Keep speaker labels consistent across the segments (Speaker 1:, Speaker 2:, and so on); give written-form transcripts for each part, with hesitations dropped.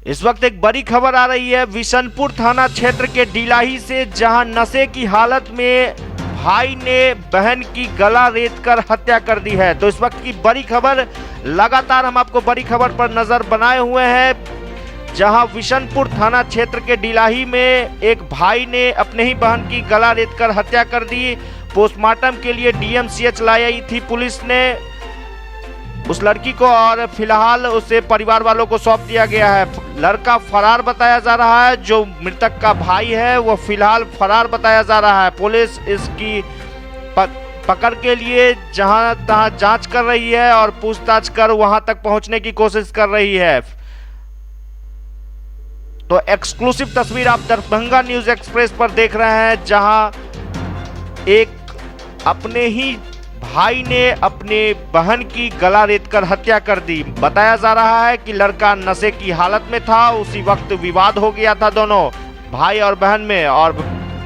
Speaker 1: इस वक्त एक बड़ी खबर आ रही है विशनपुर थाना क्षेत्र के डिलाही से, जहां नशे की हालत में भाई ने बहन की गला रेतकर हत्या कर दी है। तो इस वक्त की बड़ी खबर, लगातार हम आपको बड़ी खबर पर नजर बनाए हुए हैं, जहां विशनपुर थाना क्षेत्र के डिलाही में एक भाई ने अपने ही बहन की गला रेतकर हत्या कर दी। पोस्टमार्टम के लिए डीएमसीएच लाई थी पुलिस ने उस लड़की को, और फिलहाल उसे परिवार वालों को सौंप दिया गया है। लड़का फरार बताया जा रहा है, जो मृतक का भाई है वो फिलहाल फरार बताया जा रहा है। पुलिस इसकी पकड़ के लिए जहां तहां जांच कर रही है और पूछताछ कर वहां तक पहुंचने की कोशिश कर रही है। तो एक्सक्लूसिव तस्वीर आप दरभंगा न्यूज एक्सप्रेस पर देख रहे हैं, जहां एक अपने ही भाई ने अपने बहन की गला रेतकर हत्या कर दी। बताया जा रहा है कि लड़का नशे की हालत में था, उसी वक्त विवाद हो गया था दोनों भाई और बहन में, और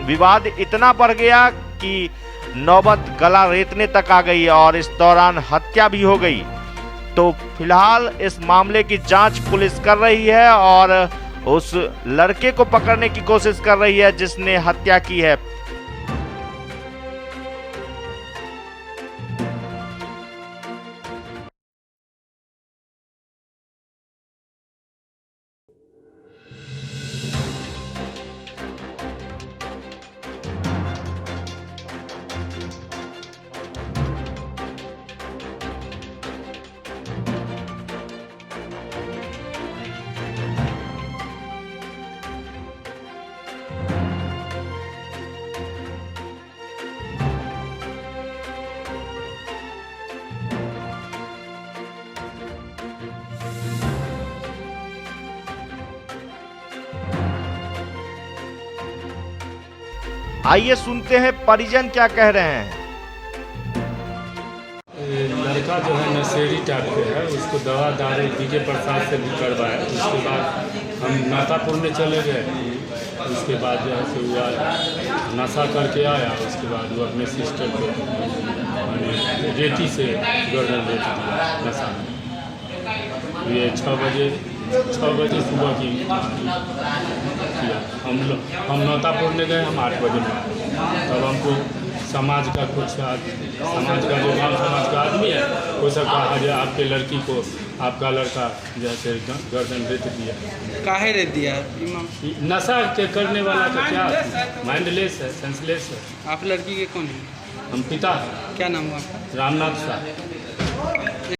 Speaker 1: विवाद इतना बढ़ गया कि नौबत गला रेतने तक आ गई और इस दौरान हत्या भी हो गई। तो फिलहाल इस मामले की जांच पुलिस कर रही है और उस लड़के को पकड़ने की कोशिश कर रही है जिसने हत्या की है। आइए सुनते हैं परिजन क्या कह रहे हैं।
Speaker 2: लड़का जो है नशेड़ी टाइप के है, उसको दवा दारू डीजे प्रसाद से भी करवाया। उसके बाद हम नातापुर में चले गए। उसके बाद जो है सो हुआ नशा करके आया। उसके बाद वो अपने सिस्टर को मैंने रेती से गर्दन रेत दिया नशा में। ये 6 बजे सुबह की किया। हम नातापुर में गए, हम 8 बजे में। तब हमको समाज का जो गाँव समाज का आदमी है वो सब कहा जो आपके लड़की को आपका लड़का जैसे गर्दन रेत दिया।
Speaker 3: काहे रेत दिया?
Speaker 2: नशा के करने वाला का क्या माइंडलेस है, सेंसलेस है।
Speaker 3: आप लड़की के कौन है?
Speaker 2: हम पिता हैं।
Speaker 3: क्या नाम हुआ आपका?
Speaker 2: रामनाथ शाह।